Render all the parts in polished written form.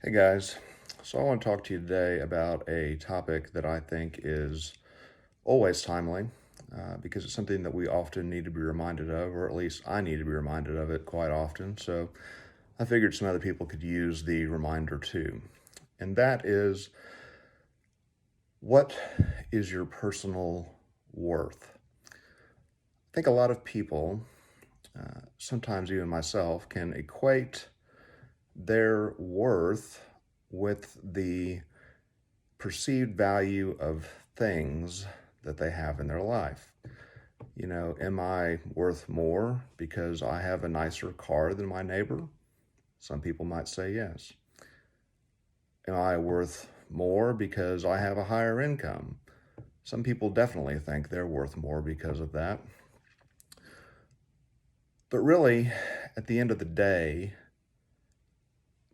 Hey guys, so I want to talk to you today about a topic that I think is always timely because it's something that we often need to be reminded of, or at least I need to be reminded of it quite often. So I figured some other people could use the reminder too. And that is, what is your personal worth? I think a lot of people, sometimes even myself, can equate their worth with the perceived value of things that they have in their life. Am I worth more because I have a nicer car than my neighbor? Some people might say yes. Am I worth more because I have a higher income? Some people definitely think they're worth more because of that. But really, at the end of the day,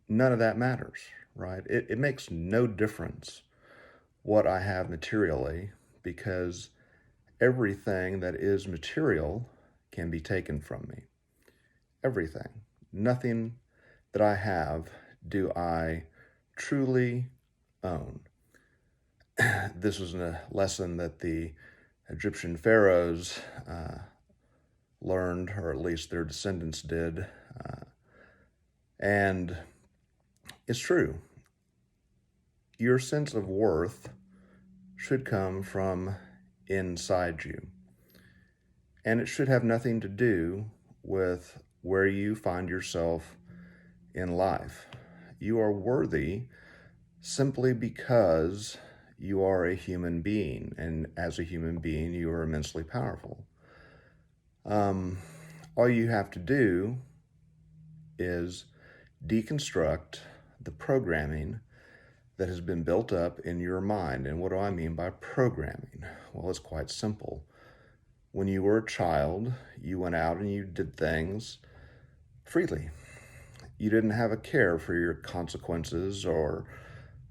none of that matters, right? It makes no difference what I have materially because everything that is material can be taken from me. Everything. Nothing that I have do I truly own. This was a lesson that the Egyptian pharaohs learned, or at least their descendants did. And it's true. Your sense of worth should come from inside you. And it should have nothing to do with where you find yourself in life. You are worthy simply because you are a human being. And as a human being, you are immensely powerful. All you have to do is deconstruct the programming that has been built up in your mind. And what do I mean by programming? Well, it's quite simple. When you were a child, you went out and you did things freely. You didn't have a care for your consequences or,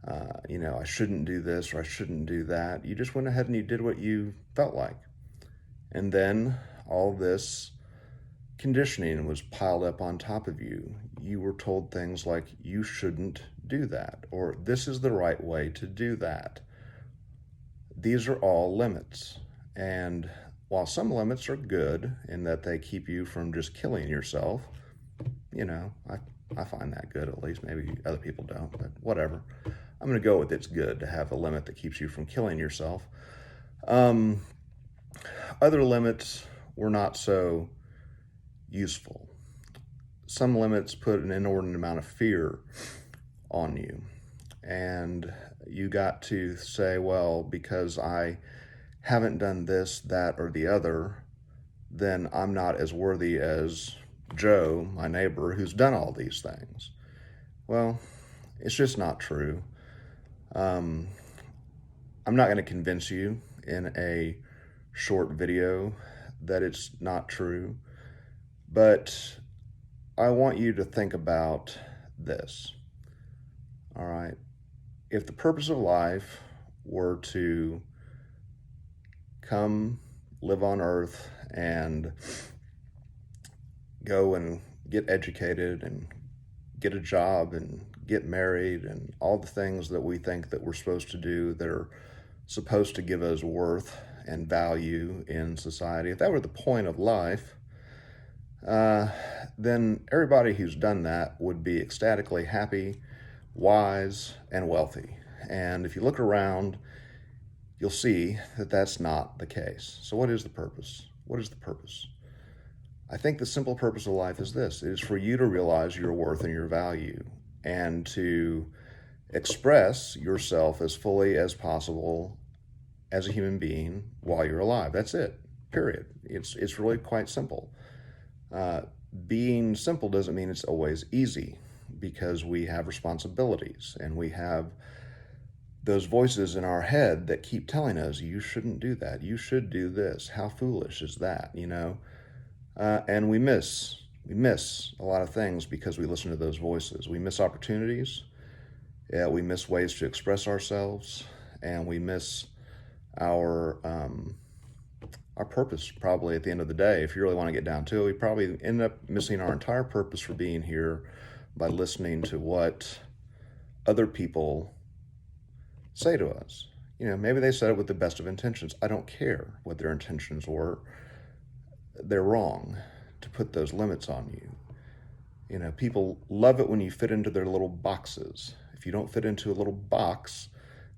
I shouldn't do this or I shouldn't do that. You just went ahead and you did what you felt like. And then all this conditioning was piled up on top of you. You were told things like, you shouldn't do that, or this is the right way to do that. These are all limits. And while some limits are good in that they keep you from just killing yourself, I find that good, at least. Maybe other people don't, but whatever. I'm going to go with it's good to have a limit that keeps you from killing yourself. Other limits were not so useful. Some limits put an inordinate amount of fear on you. And you got to say, well, because I haven't done this, that, or the other, then I'm not as worthy as Joe, my neighbor, who's done all these things. Well, it's just not true. I'm not going to convince you in a short video that it's not true, but I want you to think about this. All right. If the purpose of life were to come live on earth and go and get educated and get a job and get married and all the things that we think that we're supposed to do that are supposed to give us worth and value in society, if that were the point of life, then everybody who's done that would be ecstatically happy, wise, and wealthy. And if you look around, you'll see that that's not the case. So what is the purpose? What is the purpose? I think the simple purpose of life is this. It is for you to realize your worth and your value and to express yourself as fully as possible as a human being while you're alive. That's it, period. It's really quite simple. Being simple doesn't mean it's always easy because we have responsibilities and we have those voices in our head that keep telling us, you shouldn't do that. You should do this. How foolish is that, And we miss a lot of things because we listen to those voices. We miss opportunities. Yeah, we miss ways to express ourselves, and we miss our purpose probably at the end of the day. If you really want to get down to it, we probably end up missing our entire purpose for being here by listening to what other people say to us. Maybe they said it with the best of intentions. I don't care what their intentions were. They're wrong to put those limits on you. People love it when you fit into their little boxes. If you don't fit into a little box,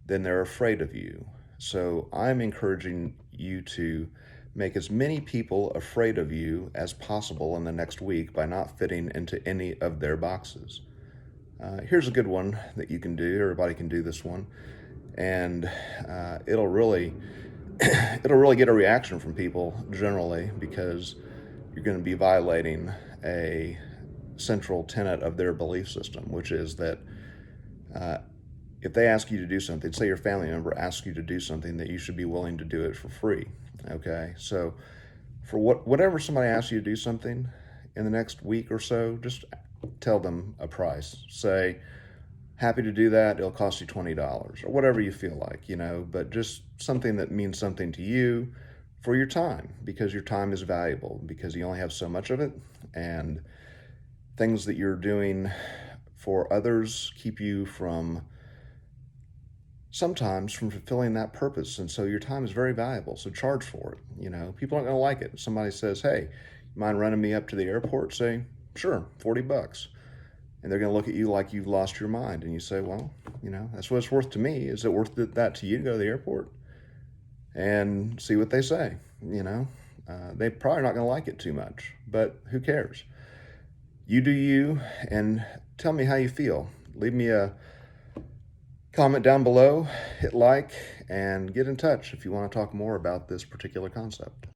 then they're afraid of you. So I'm encouraging you to make as many people afraid of you as possible in the next week by not fitting into any of their boxes. Here's a good one that you can do. Everybody can do this one, and it'll really it'll really get a reaction from people generally, because you're going to be violating a central tenet of their belief system, which is that if they ask you to do something, say your family member asks you to do something, that you should be willing to do it for free. Okay, so for whatever somebody asks you to do something in the next week or so, just tell them a price. Say, happy to do that. It'll cost you $20 or whatever you feel like, but just something that means something to you for your time, because your time is valuable, because you only have so much of it, and things that you're doing for others keep you sometimes from fulfilling that purpose. And so your time is very valuable. So charge for it. People aren't going to like it. If somebody says, hey, you mind running me up to the airport? Say, sure, $40. And they're going to look at you like you've lost your mind. And you say, well, that's what it's worth to me. Is it worth that to you to go to the airport? And see what they say. They're probably not going to like it too much, but who cares? You do you, and tell me how you feel. Leave me a comment down below, hit like, and get in touch if you want to talk more about this particular concept.